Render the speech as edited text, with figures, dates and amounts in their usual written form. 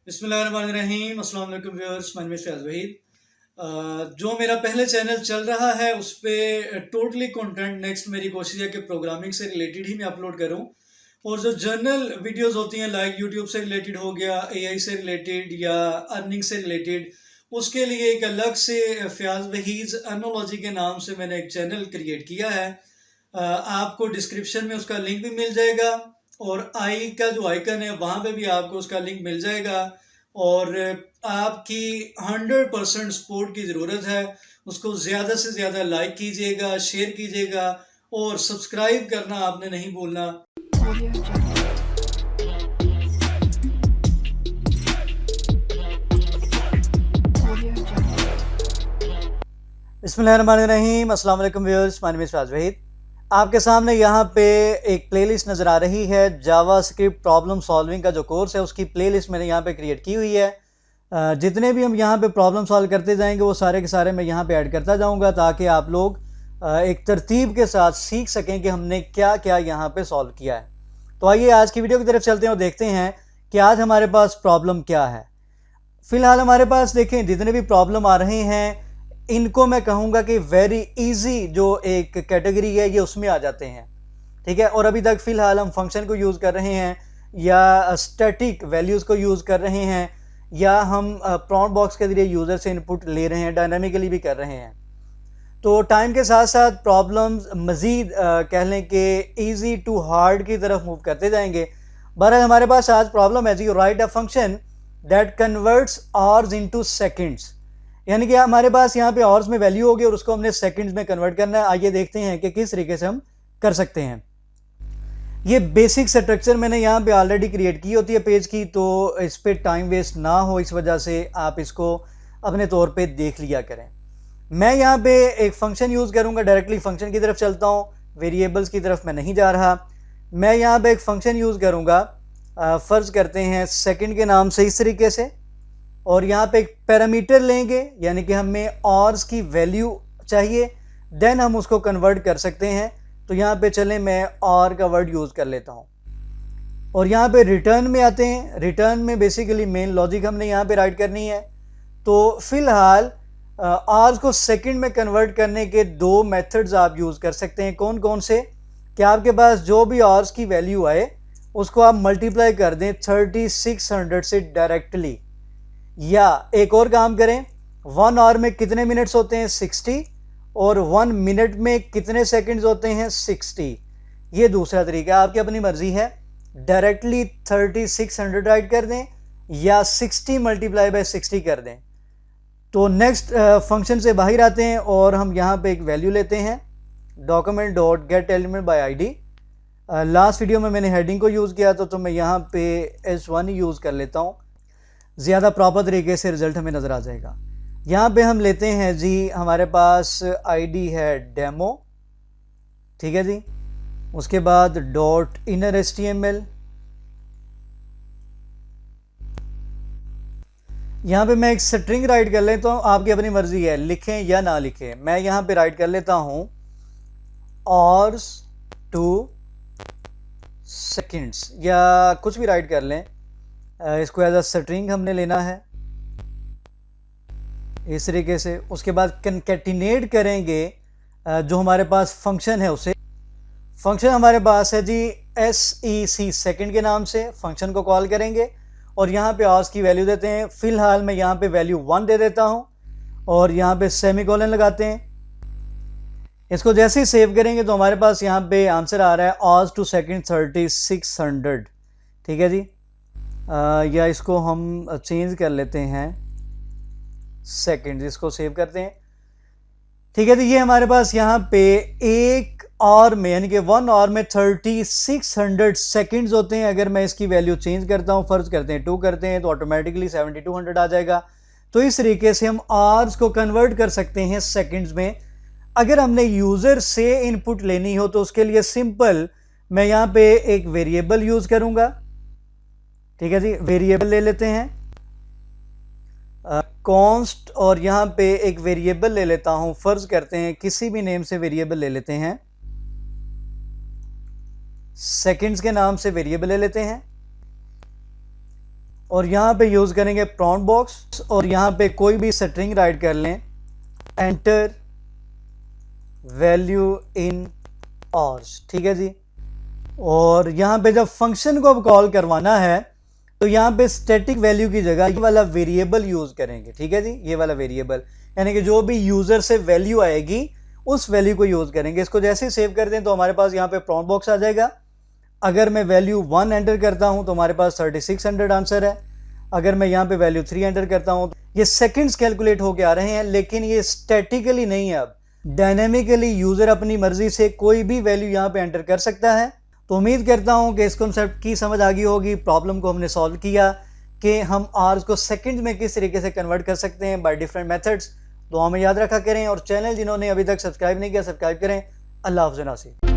बिस्मिल्लाहिर्रहमानिर्रहीम। अस्सलाम वालेकुम व्यूअर्स, माय नेम इज़ फैज़ वहीद। जो मेरा पहले चैनल चल रहा है उस पर टोटली कंटेंट नेक्स्ट मेरी कोशिश है कि प्रोग्रामिंग से रिलेटेड ही मैं अपलोड करूं, और जो जर्नल वीडियोस होती हैं लाइक यूट्यूब से रिलेटेड हो गया, एआई से रिलेटेड या अर्निंग से रिलेटेड, उसके लिए एक अलग से फयाज वहीद अर्नोलॉजी के नाम से मैंने एक चैनल क्रिएट किया है। आपको डिस्क्रिप्शन में उसका लिंक भी मिल जाएगा, और आई का जो आइकन है वहाँ पे भी आपको उसका लिंक मिल जाएगा। और आपकी 100% सपोर्ट की ज़रूरत है। उसको ज़्यादा से ज़्यादा लाइक कीजिएगा, शेयर कीजिएगा, और सब्सक्राइब करना आपने नहीं भूलना। बिस्मिल्लाहिर्रहमानिर्रहीम। अस्सलाम वालेकुम व्यूअर्स, माय नेम इज़ फैज़ वहीद। आपके सामने यहाँ पे एक प्लेलिस्ट नज़र आ रही है। जावास्क्रिप्ट प्रॉब्लम सॉल्विंग का जो कोर्स है उसकी प्लेलिस्ट मैंने यहाँ पे क्रिएट की हुई है। जितने भी हम यहाँ पे प्रॉब्लम सॉल्व करते जाएंगे वो सारे के सारे मैं यहाँ पे ऐड करता जाऊँगा, ताकि आप लोग एक तरतीब के साथ सीख सकें कि हमने क्या क्या यहाँ पे सॉल्व किया है। तो आइए आज की वीडियो की तरफ चलते हैं और देखते हैं कि आज हमारे पास प्रॉब्लम क्या है। फ़िलहाल हमारे पास देखें जितने भी प्रॉब्लम आ रहे हैं इनको मैं कहूँगा कि वेरी इजी जो एक कैटेगरी है ये उसमें आ जाते हैं, ठीक है। और अभी तक फ़िलहाल हम फंक्शन को यूज़ कर रहे हैं, या स्टैटिक वैल्यूज़ को यूज़ कर रहे हैं, या हम प्रॉम्प्ट बॉक्स के ज़रिए यूज़र से इनपुट ले रहे हैं, डायनामिकली भी कर रहे हैं। तो टाइम के साथ साथ प्रॉब्लम्स मज़ीद कह लें कि ईजी टू हार्ड की तरफ मूव करते जाएंगे। बहरहाल हमारे पास आज प्रॉब्लम है जी, write a function that converts hours into seconds. यानी कि हमारे पास यहाँ पे आवर्स में वैल्यू होगी और उसको हमने सेकंड्स में कन्वर्ट करना है। आइए देखते हैं कि किस तरीके से हम कर सकते हैं। ये बेसिक स्ट्रक्चर मैंने यहाँ पे ऑलरेडी क्रिएट की होती है पेज की, तो इस पर टाइम वेस्ट ना हो इस वजह से आप इसको अपने तौर पे देख लिया करें। मैं यहाँ पे एक फंक्शन यूज़ करूँगा, डायरेक्टली फंक्शन की तरफ चलता हूँ, वेरिएबल्स की तरफ मैं नहीं जा रहा। मैं यहाँ पे एक फंक्शन यूज़ करूँगा, फ़र्ज़ करते हैं सेकंड के नाम से, इस तरीके से। और यहाँ पे एक पैरामीटर लेंगे, यानी कि हमें आवर्स की वैल्यू चाहिए, देन हम उसको कन्वर्ट कर सकते हैं। तो यहाँ पे चलें मैं आर का वर्ड यूज़ कर लेता हूँ, और यहाँ पे रिटर्न में आते हैं। रिटर्न में बेसिकली मेन लॉजिक हमने यहाँ पे राइट करनी है। तो फिलहाल आवर्स को सेकंड में कन्वर्ट करने के दो मेथड्स आप यूज़ कर सकते हैं। कौन कौन से? कि आपके पास जो भी आवर्स की वैल्यू आए उसको आप मल्टीप्लाई कर दें 3600 से डायरेक्टली, या एक और काम करें, 1 आवर में कितने मिनट्स होते हैं 60, और 1 मिनट में कितने सेकंड्स होते हैं 60। ये दूसरा तरीका, आपकी अपनी मर्जी है। डायरेक्टली 3600 राइट कर दें या 60 मल्टीप्लाई बाय 60 कर दें। तो नेक्स्ट फंक्शन से बाहर आते हैं और हम यहाँ पे एक वैल्यू लेते हैं, document dot gate element by ID. Last video में मैंने हेडिंग को यूज़ किया था, तो मैं यहाँ पे S1 यूज़ कर लेता हूँ, ज़्यादा प्रॉपर तरीके से रिजल्ट हमें नज़र आ जाएगा। यहाँ पे हम लेते हैं जी, हमारे पास आईडी है डेमो, ठीक है जी। उसके बाद डॉट इनर HTML, यहाँ पे मैं एक स्ट्रिंग राइट कर लेता हूँ, आपकी अपनी मर्जी है लिखें या ना लिखें। मैं यहाँ पे राइट कर लेता हूँ आवर्स टू सेकंड्स, या कुछ भी राइट कर लें। इसको एज अ स्ट्रिंग हमने लेना है इस तरीके से। उसके बाद कंकैटिनेट करेंगे जो हमारे पास फंक्शन है उसे। फंक्शन हमारे पास है जी SEC, सेकंड के नाम से फंक्शन को कॉल करेंगे, और यहाँ पे आवर्स की वैल्यू देते हैं। फिलहाल मैं यहाँ पे वैल्यू 1 दे देता हूँ, और यहाँ पे सेमीकोलन लगाते हैं। इसको जैसे ही सेव करेंगे तो हमारे पास यहाँ पे आंसर आ रहा है आवर्स टू सेकंड 3600, ठीक है जी। या इसको हम चेंज कर लेते हैं सेकंड, इसको सेव करते हैं, ठीक है। तो ये हमारे पास यहाँ पे एक आवर में, यानी कि 1 आवर में 3600 सेकंड्स होते हैं। अगर मैं इसकी वैल्यू चेंज करता हूँ, फर्ज करते हैं 2 करते हैं, तो ऑटोमेटिकली 7200 आ जाएगा। तो इस तरीके से हम आवर्स को कन्वर्ट कर सकते हैं सेकंड्स में। अगर हमने यूजर से इनपुट लेनी हो तो उसके लिए सिंपल मैं यहाँ पे एक वेरिएबल यूज करूंगा, ठीक है जी। वेरिएबल ले लेते हैं कॉन्स्ट, और यहाँ पे एक वेरिएबल ले लेता हूं, फर्ज करते हैं किसी भी नेम से वेरिएबल ले लेते हैं, सेकंड्स के नाम से वेरिएबल ले लेते हैं। और यहाँ पे यूज़ करेंगे प्रॉम्प्ट बॉक्स और यहाँ पे कोई भी स्ट्रिंग राइट कर लें, एंटर वैल्यू इन ऑर्स, ठीक है जी। और यहाँ पे जब फंक्शन को अब कॉल करवाना है तो यहाँ पे स्टैटिक वैल्यू की जगह ये वाला वेरिएबल यूज करेंगे, ठीक है जी। ये वाला वेरिएबल यानी कि जो भी यूजर से वैल्यू आएगी उस वैल्यू को यूज करेंगे। इसको जैसे ही सेव कर दें तो हमारे पास यहाँ पे प्रॉम्प्ट बॉक्स आ जाएगा। अगर मैं वैल्यू 1 एंटर करता हूँ तो हमारे पास 3600 आंसर है। अगर मैं यहाँ पे वैल्यू 3 एंटर करता हूँ, ये सेकंड्स कैलकुलेट होके आ रहे हैं, लेकिन ये स्टैटिकली नहीं है, अब डायनेमिकली यूजर अपनी मर्जी से कोई भी वैल्यू यहाँ पे एंटर कर सकता है। तो उम्मीद करता हूँ कि इस कॉन्सेप्ट की समझ आ गई होगी। प्रॉब्लम को हमने सॉल्व किया कि हम आवर्स को सेकंड में किस तरीके से कन्वर्ट कर सकते हैं बाय डिफरेंट मेथड्स। तो हमें याद रखा करें और चैनल जिन्होंने अभी तक सब्सक्राइब नहीं किया सब्सक्राइब करें। अल्लाह हाफ़िज़ नासिर।